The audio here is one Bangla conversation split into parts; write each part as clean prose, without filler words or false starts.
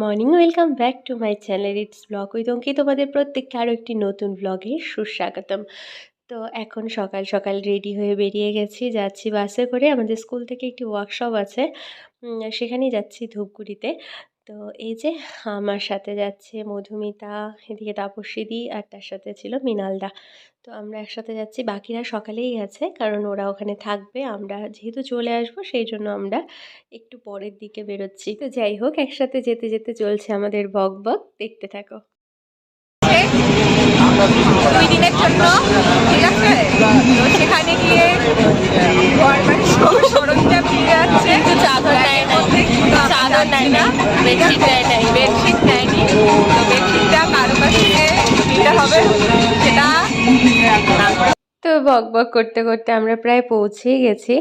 Morning, welcome back to my channel it's blog with Anki. তোমাদের প্রত্যেককে আরও একটি নতুন ব্লগে সুস্বাগতম। তো এখন সকাল সকাল রেডি হয়ে বেরিয়ে গেছি, যাচ্ছি বাসে করে। আমাদের স্কুল থেকে একটি ওয়ার্কশপ আছে, সেখানেই যাচ্ছি ধূপগুড়িতে। তো এই যে আমার সাথে যাচ্ছে মধুমিতা, এদিকে তাপস্বীদি, আর তার সাথে ছিল মৃণালদা। তো আমরা একসাথে যাচ্ছি, বাকিরা সকালেই গেছে কারণ ওরা ওখানে থাকবে। আমরা যেহেতু চলে আসবো সেই জন্য আমরা একটু পরের দিকে বেরোচ্ছি। তো যাই হোক, একসাথে যেতে যেতে চলছে আমাদের বক বক, দেখতে থাকো। 2 দিনের জন্য, ঠিক আছে। তো সেখানে গিয়ে ঘরবাড়ি সরঞ্জাম ফিরে যাচ্ছে, কিন্তু চাদর নেয় না, চাদর নেয় না, বেডশিট নেয় নাই, বেডশিট নেয়নি। তো বেডশিটটা কারো কাছ থেকে নিতে হবে, সেটা তো বক বক করতে করতে আমরা প্রায় পৌঁছেই গেছি,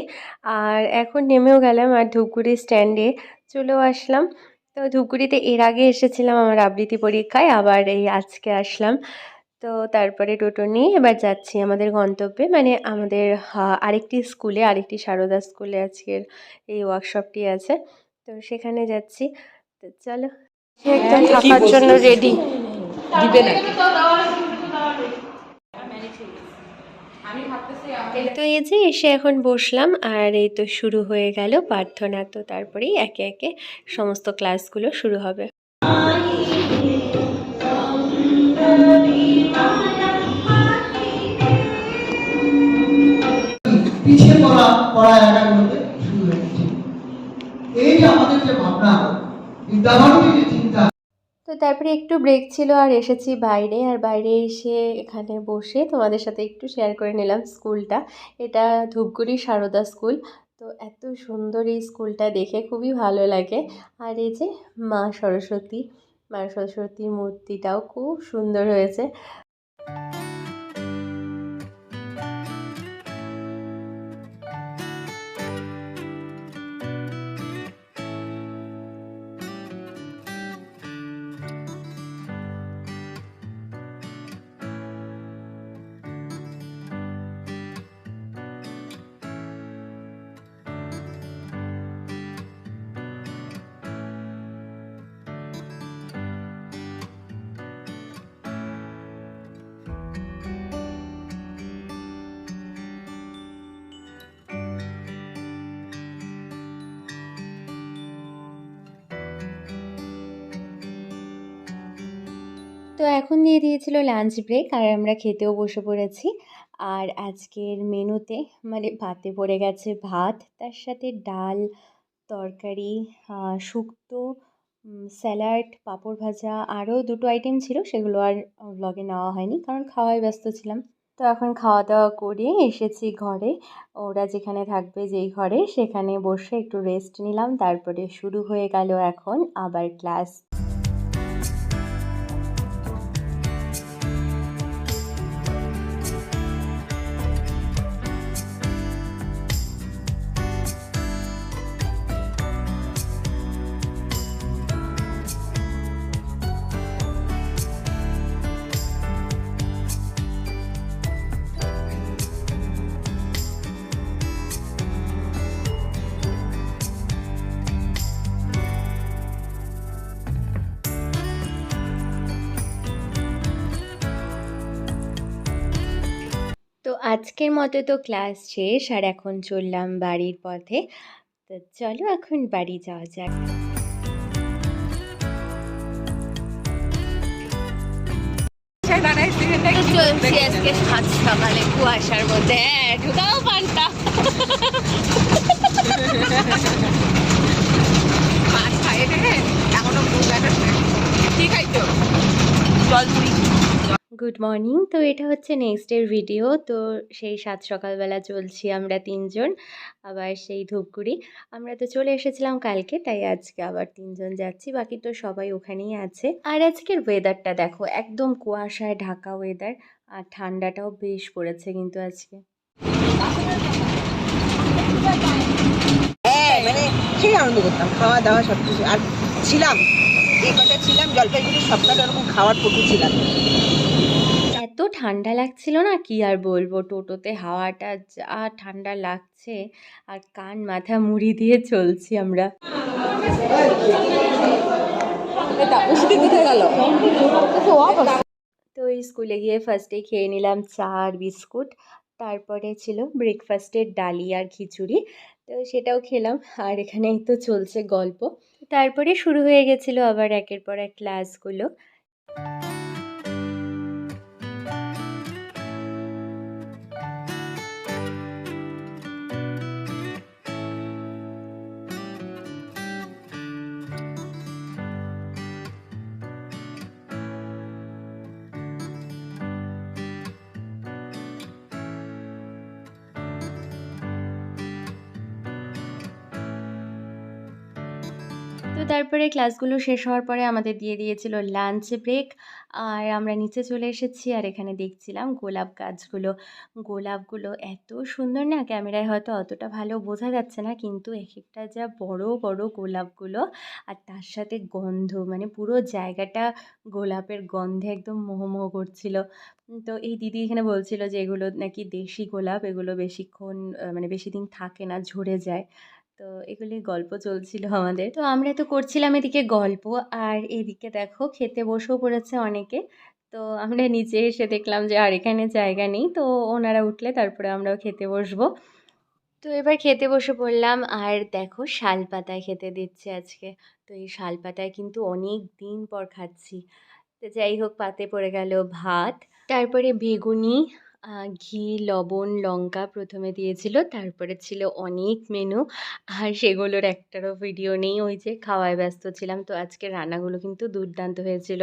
আর এখন নেমেও গেলাম আর ধূপগুড়ি স্ট্যান্ডে চলেও আসলাম। তো ধূপগুড়িতে এর আগে এসেছিলাম আমার আবৃত্তি পরীক্ষায়, আবার এই আজকে আসলাম। তো তারপরে টোটো নিয়ে এবার যাচ্ছি আমাদের গন্তব্যে, মানে আমাদের আরেকটি স্কুলে, আরেকটি সারদা স্কুলে আজকের এই ওয়ার্কশপটি আছে। তো সেখানে যাচ্ছি। তো চলো, সে একদম থাকার জন্য রেডি। দিবে না। তো এই যে এসে এখন বসলাম, আর এই তো শুরু হয়ে গেল প্রার্থনা। তো তারপরেই একে একে সমস্ত ক্লাসগুলো শুরু হবে। পিছিয়ে পড়া এলাকাগুলোতে শুরু হয়েছে। এই যে আমাদের যে ভাবনা, বিদ্যাভারতীর যে চিন্তা। তো তারপরে একটু ব্রেক ছিল আর এসেছি বাইরে, আর বাইরে এসে এখানে বসে তোমাদের সাথে একটু শেয়ার করে নিলাম স্কুলটা। এটা ধূপগুড়ি সারদা স্কুল। তো এত সুন্দর এই স্কুলটা, দেখে খুবই ভালো লাগে। আর এই যে মা সরস্বতীর মূর্তিটাও খুব সুন্দর হয়েছে। তো এখন দিয়ে দিয়েছিল লাঞ্চ ব্রেক, আর আমরা খেতেও বসে পড়েছি। আর আজকের মেনুতে মানে ভাতে পড়ে গেছে ভাত, তার সাথে ডাল, তরকারি, শুক্তো, স্যালাড, পাঁপড় ভাজা, আরও দুটো আইটেম ছিল, সেগুলো আর ব্লগে নেওয়া হয়নি কারণ খাওয়ায় ব্যস্ত ছিলাম। তো এখন খাওয়া দাওয়া করে এসেছি ঘরে, ওরা যেখানে থাকবে যেই ঘরে, সেখানে বসে একটু রেস্ট নিলাম। তারপরে শুরু হয়ে গেল এখন আবার ক্লাস। তো আজকের মতো তো ক্লাস শেষ, আর এখন চললাম বাড়ির পথে। তো চলো এখন বাড়ি যাওয়া যাক। চলছি আজকে সাত সকালে কুয়াশার মধ্যে, ঢুকাও পানটা। মাছ খাইয়ে দেবে এখনো, ঠিক আছে জল পুরি। Good morning. তো এটা হচ্ছে নেক্সটের ভিডিও। তো সেই সাত সকালবেলা চলছি আমরা তিনজন, আবার সেই ধূপগুড়ি। আমরা তো চলে এসেছিলাম কালকে, তাই আজকে আবার তিনজন যাচ্ছি, বাকি তো সবাই ওখানেই আছে। আর আজকের ওয়েদারটা দেখো, একদম কুয়াশায় ঢাকা ওয়েদার, আর ঠান্ডাটাও বেশ পড়েছে কিন্তু আজকে। হ্যাঁ, মানে সেই আনন্দ করতাম, খাওয়া দাওয়া সব কিছু। আর ছিলাম এই কটা ছিলাম জলপাইগুড়ির সবকটা ওরকম খাওয়ার পটু ছিলাম। এত ঠান্ডা লাগছিল না, কি আর বলবো, টোটোতে হাওয়াটা যা ঠান্ডা লাগছে, আর কান মাথা মুড়ি দিয়ে চলছি আমরা। কোথায় গেল? তো এই স্কুলে গিয়ে ফার্স্টে খেয়ে নিলাম চা আর বিস্কুট, তারপরে ছিল ব্রেকফাস্টের ডালি আর খিচুড়ি, তো সেটাও খেলাম। আর এখানেই তো চলছে গল্প। তারপরে শুরু হয়ে গেছিলো আবার একের পর এক ক্লাসগুলো। তো তারপরে ক্লাসগুলো শেষ হওয়ার পরে আমাদের দিয়ে দিয়েছিল লাঞ্চ ব্রেক, আর আমরা নিচে চলে এসেছি। আর এখানে দেখছিলাম গোলাপ গাছগুলো। গোলাপগুলো এত সুন্দর না, ক্যামেরায় হয়তো অতটা ভালো বোঝা যাচ্ছে না, কিন্তু এক একটা যা বড় বড় গোলাপগুলো, আর তার সাথে গন্ধ, মানে পুরো জায়গাটা গোলাপের গন্ধে একদম মোহমোহ করছিল। তো এই দিদি এখানে বলছিল যে এগুলো নাকি দেশি গোলাপ, এগুলো বেশিক্ষণ মানে বেশি দিন থাকে না, ঝরে যায়। তো এগুলির গল্প চলছিল আমাদের। তো আমরা তো করছিলাম এদিকে গল্প, আর এদিকে দেখো খেতে বসেও পড়েছে অনেকে। তো আমরা নিচে এসে দেখলাম যে আর এখানে জায়গা নেই, তো ওনারা উঠলে তারপরে আমরাও খেতে বসবো। তো এবার খেতে বসে পড়লাম, আর দেখো শালপাতায় খেতে দিচ্ছে আজকে। তো এই শালপাতায় কিন্তু অনেক দিন পর খাচ্ছি। তো যাই হোক, পাতে পড়ে গেল ভাত, তারপরে বেগুনি, ঘি, লবণ, লঙ্কা প্রথমে দিয়েছিল, তারপরে ছিল অনেক মেনু, আর সেগুলোর একটারও ভিডিও নেই, ওই যে খাওয়ায় ব্যস্ত ছিলাম। তো আজকে রান্নাগুলো কিন্তু দুর্দান্ত হয়েছিল।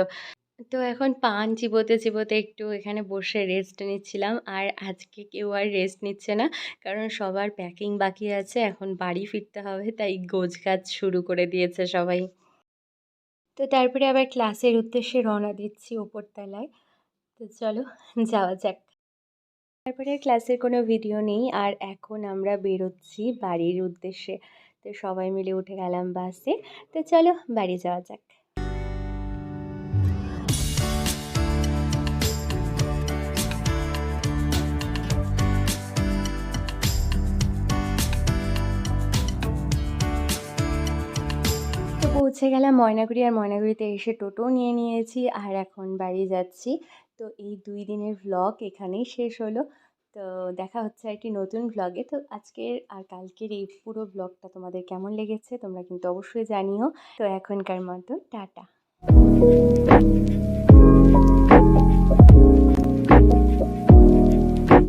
তো এখন পান চিবোতে চিবোতে একটু এখানে বসে রেস্ট নিচ্ছিলাম। আর আজকে কেউ আর রেস্ট নিচ্ছে না, কারণ সবার প্যাকিং বাকি আছে, এখন বাড়ি ফিরতে হবে, তাই গোছগাছ শুরু করে দিয়েছে সবাই। তো তারপরে আবার ক্লাসের উদ্দেশ্যে রওনা দিচ্ছি ওপরতলায়। তো চলো যাওয়া যাক। তারপরে আর ক্লাসের কোনো ভিডিও নেই, আর এখন আমরা বেরোচ্ছি বাড়ির উদ্দেশ্যে। তো সবাই মিলে উঠে গেলাম বাসে। তো চলো বাড়ি যাওয়া যাক। তো পৌঁছে গেলাম ময়নাগুড়ি, আর ময়নাগুড়িতে এসে টোটো নিয়ে নিয়েছি, আর এখন বাড়ি যাচ্ছি। তো এই 2 দিনের ভ্লগ এখানেই শেষ হলো। তো দেখা হচ্ছে আর কি নতুন ভ্লগে। তো আজকের আর কালকের এই পুরো ভ্লগটা তোমাদের কেমন লেগেছে তোমরা কিন্তু অবশ্যই জানিও। তো এখনকার মতো টাটা।